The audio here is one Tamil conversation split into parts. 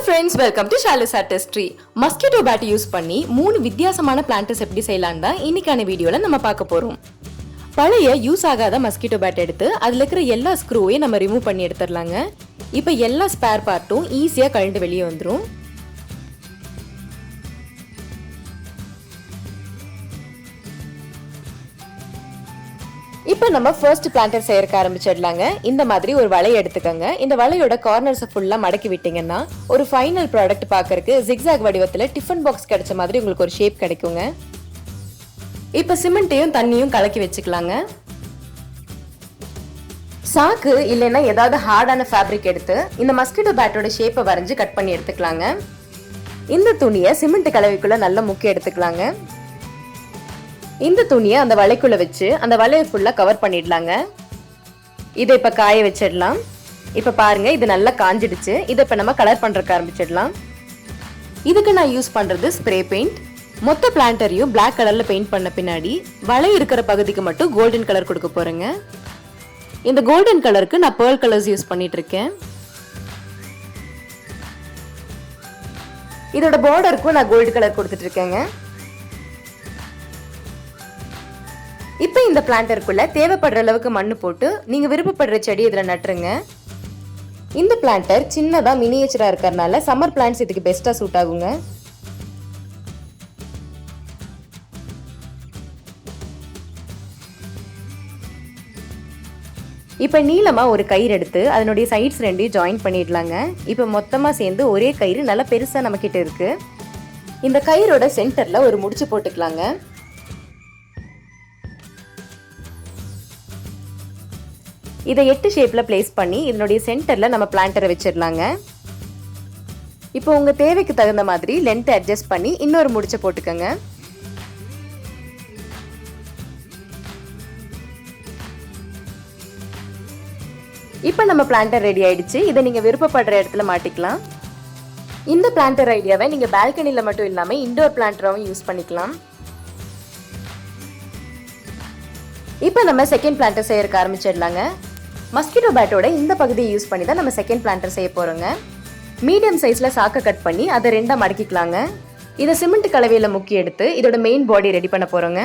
friends, welcome to Shali's Artistry. Mosquito bat use பண்ணி 3 வித்தியாசமான பிளான்ட்ஸ் எப்படி செய்யலாம் தான் இன்னைக்கான வீடியோல நம்ம பார்க்க போறோம். பழைய யூஸ் ஆகாத மஸ்கிட்டோ பேட் எடுத்து அதுல இருக்கிற எல்லா ஸ்க்ரூவையும் நம்ம ரிமூவ் பண்ணி எடுத்துடலாங்க. இப்போ எல்லா ஸ்பேர் பார்ட்டும் ஈஸியா கழண்டு வெளியே வந்துரும். இப்போ நம்ம ஃபர்ஸ்ட் பிளான்டர் செய்யறக்க ஆரம்பிச்சிடலாங்க. இந்த மாதிரி ஒரு வலை எடுத்துக்கங்க. இந்த வலையோட கார்னர்ஸை ஃபுல்லா மடக்கி விட்டீங்கன்னா ஒரு ஃபைனல் ப்ராடக்ட் பார்க்கறதுக்கு ஜிக்ஸாக் வடிவத்துல டிஃபன் பாக்ஸ் கிடைச்ச மாதிரி உங்களுக்கு ஒரு ஷேப் கிடைக்குங்க. இப்போ சிமெண்ட்டையும் தண்ணியும் கலக்கி வச்சுக்கலாங்க. சாக்கு இல்லைன்னா ஏதாவது ஹார்டான ஃபேப்ரிக் எடுத்து இந்த மஸ்கிட்டோ பேட்டோட ஷேப்பை வரைஞ்சு கட் பண்ணி எடுத்துக்கலாங்க. இந்த துணியை சிமெண்ட் கலவைக்குள்ள நல்லா முக்கி எடுத்துக்கலாங்க. இந்த துணியை அந்த வலைக்குள்ள வச்சு அந்த வலையை ஃபுல்லா கவர் பண்ணிடலாங்க. இதை இப்ப காய வச்சிடலாம். இப்ப பாருங்க, இது நல்லா காஞ்சிடுச்சு. இதை இப்ப நம்ம கலர் பண்றதுக்கு ஆரம்பிச்சிடலாம். இதுக்கு நான் யூஸ் பண்றது ஸ்ப்ரே பெயிண்ட். மொத்த பிளான்டரையும் பிளாக் கலர்ல பெயிண்ட் பண்ண பின்னாடி வலை இருக்கிற பகுதிக்கு மட்டும் கோல்டன் கலர் கொடுக்க போறேங்க. இந்த கோல்டன் கலருக்கு நான் பேர்ல் கலர்ஸ் யூஸ் பண்ணிட்டு இருக்கேன். இதோட பார்டருக்கும் நான் கோல்டு கலர் கொடுத்துட்டு இருக்கேங்க. இப்போ இந்த பிளான்டருக்குள்ள தேவைப்படுற அளவுக்கு மண்ணு போட்டு நீங்க விருப்பப்படுற செடி இதுல நட்டுருங்க. இந்த பிளான்டர் சின்னதா மினியேச்சரா இருக்கறனால சம்மர் பிளான்ட்ஸ் இதுக்கு பெஸ்டா சூட் ஆகுங்க. இப்போ நீளமா ஒரு கயிறு எடுத்து அதனுடைய சைட்ஸ் ரெண்டையும் ஜாயின் பண்ணிடலாங்க. இப்போ மொத்தமா சேர்ந்து ஒரே கயிறு நல்லா பெருசா நம்ம கிட்ட இருக்கு. இந்த கயிறோட சென்டர்ல ஒரு முடிச்சு போட்டுக்கலாங்க. இதை 8 ஷேப்ல பிளேஸ் பண்ணி இதனுடைய சென்டர்ல நம்ம பிளான்டரை வச்சிடலாங்க. இப்போ உங்க தேவைக்கு தகுந்த மாதிரி லென்த் அட்ஜஸ்ட் பண்ணி இன்னொரு முடிச்ச போட்டுக்கங்க. இப்போ நம்ம பிளான்டர் ரெடி ஆயிடுச்சு. இதை நீங்க விருப்பப்படுற இடத்துல மாட்டிக்கலாம். இந்த பிளான்டர் ஐடியாவை நீங்க பால்கனில மட்டும் இல்லாம இன்டோர் பிளான்டராவும் யூஸ் பண்ணிக்கலாம். இப்போ நம்ம செகண்ட் பிளான்டர் செய்யறதுக்கு ஆரம்பிச்சிடலாங்க. மஸ்கிட்டோ பேட்டோட இந்த பகுதியை யூஸ் பண்ணி தான் நம்ம செகண்ட் பிளான்டர் செய்ய போறோங்க. மீடியம் சைஸ்ல சாக்க கட் பண்ணி அதை ரெண்டா மடக்கிக்கலாங்க. இதை சிமெண்ட் கலவையில முக்கி எடுத்து இதோட மெயின் பாடி ரெடி பண்ண போறோங்க.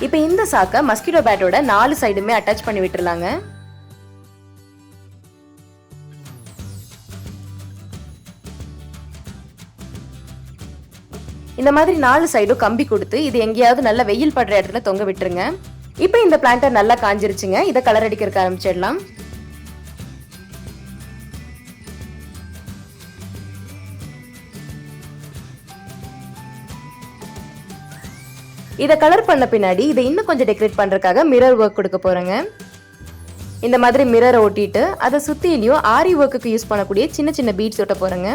இப்போ இந்த சாக்க மஸ்கிட்டோ பேட்டோட 4 சைடுமே அட்டாச் பண்ணி விட்டுறலாங்க. இந்த மாதிரி 4 சைடும் கம்பி கொடுத்து இது எங்கேயாவது நல்ல வெயில் படுற இடத்துல தொங்க விட்டுருங்க. இப்போ இந்த பிளான்டர் நல்லா காஞ்சிருச்சுங்க. இதை கலர் அடிக்கிறதுக்கு ஆரம்பிச்சிடலாம். இதை கலர் பண்ண பின்னாடி இதை இன்னும் கொஞ்சம் டெக்கரேட் பண்றதுக்காக மிரர் ஒர்க் கொடுக்க போறேங்க. இந்த மாதிரி மிரரை ஒட்டிட்டு அதை சுத்திலையும் ஆரி ஒர்க்குக்கு யூஸ் பண்ணக்கூடிய சின்ன சின்ன பீட்ஸ் ஒட்ட போறேங்க.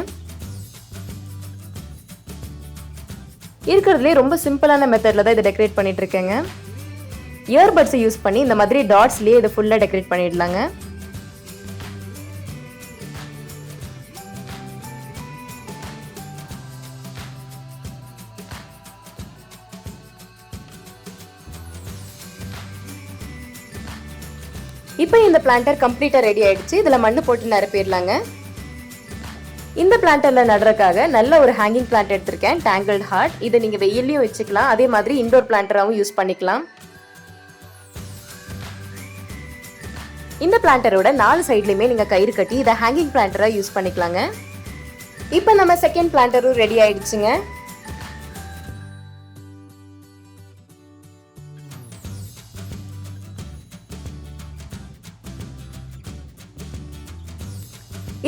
இருக்கிறதுலே ரொம்ப சிம்பிளான மெத்தட்ல தான் இதை டெக்கரேட் பண்ணிட்டு இருக்கேங்க. இயர்பட்ஸை யூஸ் பண்ணி இந்த மாதிரி டாட்ஸ்லயே இதை ஃபுல்லா டெக்கரேட் பண்ணிடலாங்க. இப்போ இந்த பிளான்டர் கம்ப்ளீட்டா ரெடி ஆயிடுச்சு. இதுல மண்ணு போட்டு நிரப்பிடலாங்க. இந்த பிளான்டர்ல நடுறதுக்காக நல்ல ஒரு ஹேங்கிங் பிளான்ட் எடுத்திருக்கேன், டேங்கிள்ட் ஹார்ட். இதை நீங்க வெயிலையும் வச்சுக்கலாம், அதே மாதிரி இன்டோர் பிளான்டராகவும் யூஸ் பண்ணிக்கலாம். இந்த பிளான்டரோட 4 சைட்லயுமே நீங்க கயிறு கட்டி இதை ஹேங்கிங் பிளான்டரா யூஸ் பண்ணிக்கலாங்க. இப்போ நம்ம செகண்ட் பிளான்டரும் ரெடி ஆயிடுச்சுங்க.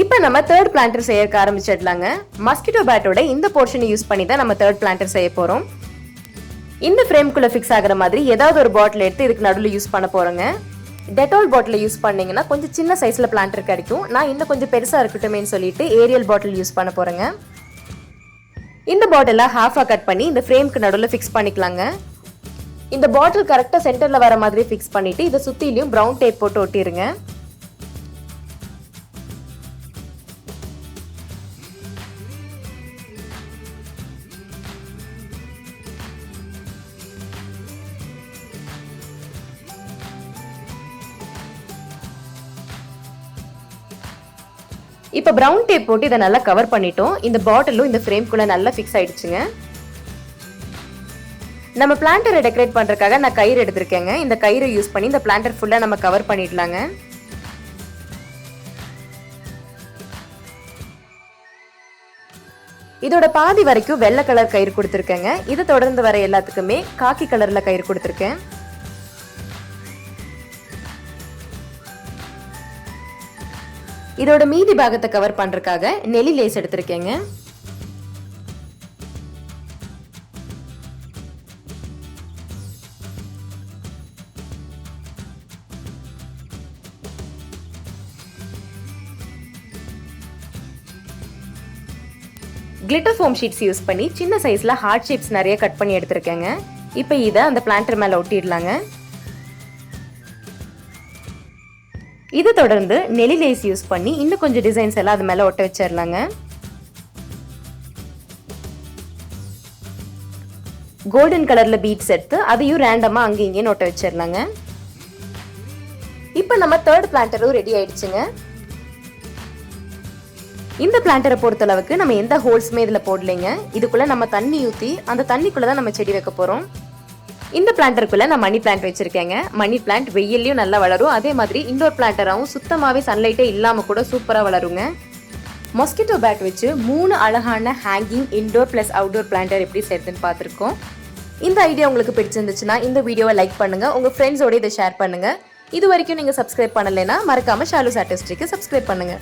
இப்போ நம்ம தேர்ட் பிளான்டர் செய்யறதுக்கு ஆரம்பிச்சிடலாங்க. மஸ்கிட்டோ பேட்டோட இந்த போர்ஷனை யூஸ் பண்ணி தான் நம்ம தேர்ட் பிளான்டர் செய்ய போறோம். இந்த ஃப்ரேம்குள்ள ஃபிக்ஸ் ஆகுற மாதிரி ஏதாவது ஒரு பாட்டில் எடுத்து இதுக்கு நடுவில் யூஸ் பண்ண போறோங்க. டெட்டால் பாட்டில் யூஸ் பண்ணீங்கன்னா கொஞ்சம் சின்ன சைஸ்ல பிளான்டர் கிடைக்கும். நான் இன்னும் கொஞ்சம் பெருசா இருக்கட்டுமேன்னு சொல்லிட்டு ஏரியல் பாட்டில் யூஸ் பண்ண போறேங்க. இந்த பாட்டிலை ஹாஃபா கட் பண்ணி இந்த ஃப்ரேம்க்கு நடுவில் ஃபிக்ஸ் பண்ணிக்கலாங்க. இந்த பாட்டில் கரெக்டா சென்டர்ல வர மாதிரி ஃபிக்ஸ் பண்ணிட்டு இதை சுத்திலையும் பிரவுன் டேப் போட்டு ஒட்டிருங்க. இப்போ பிரவுன் டேப் போட்டு இதை நல்லா கவர் பண்ணிட்டோம். இந்த பாட்டிலும் இந்த ஃப்ரேம்குள்ள நல்லா ஃபிக்ஸ் ஆயிடுச்சுங்க. நம்ம பிளான்டரை டெக்கரேட் பண்றதுக்காக நான் கயிறு எடுத்திருக்கேங்க. இந்த கயிறை யூஸ் பண்ணி இந்த பிளான்டர் ஃபுல்லா நம்ம கவர் பண்ணிடலாங்க. இதோட பாதி வரைக்கும் வெள்ளை கலர் கயிறு கொடுத்துருக்கேங்க. இதை தொடர்ந்து வர எல்லாத்துக்குமே காக்கி கலர்ல கயிறு கொடுத்துருக்கேன். இதோட மீதி பாகத்தை கவர் பண்றதுக்காக நெலி லேஸ் எடுத்திருக்கேங்க. கிளிட்டர் ஃபோம் ஷீட்ஸ் யூஸ் பண்ணி சின்ன சைஸ்ல ஹார்ட் ஷேப்ஸ் நிறைய கட் பண்ணி எடுத்திருக்கேங்க. இப்போ இதை அந்த பிளான்டர் மேல ஒட்டிடலாங்க. இதை தொடர்ந்து நெலி லேஸ் யூஸ் பண்ணி இன்னும் கொஞ்சம் டிசைன்ஸ் எல்லாம் அது மேல ஒட்ட வச்சிடலாங்க. கோல்டன் கலர்ல பீட்ஸ் எடுத்து அதையும் ரேண்டமா அங்க இங்கேயும் ஒட்ட வச்சிடலாங்க. இப்போ நம்ம தேர்ட் பிளான்டரும் ரெடி ஆயிடுச்சுங்க. இந்த பிளான்டரை பொறுத்தளவுக்கு நம்ம எந்த ஹோல்ஸுமே இதுல போடலைங்க. இதுக்குள்ள நம்ம தண்ணி ஊத்தி அந்த தண்ணிக்குள்ளதான் நம்ம செடி வைக்க போறோம். இந்த பிளான்டருக்குள்ள நான் மணி பிளான்ட் வச்சிருக்கேங்க. மணி பிளான்ட் வெயிலையும் நல்லா வளரும். அதே மாதிரி இண்டோர் பிளான்டராகவும் சுத்தமாவே சன்லைட்டே இல்லாம கூட சூப்பரா வளருங்க. மொஸ்கிட்டோ பேட் வச்சு 3 அழகான hanging indoor plus outdoor planter எப்படி செய்யறதுன்னு பார்த்துருக்கோம். இந்த ஐடியா உங்களுக்கு பிடிச்சிருந்துச்சுன்னா இந்த வீடியோவை லைக் பண்ணுங்க, உங்க ஃப்ரெண்ட்ஸோட இதை ஷேர் பண்ணுங்க. இது வரைக்கும் நீங்க சப்ஸ்கிரைப் பண்ணலைன்னா மறக்காம ஷாலூஸ் ஆர்டிஸ்ட்ரிக்கு சப்ஸ்கிரைப் பண்ணுங்க.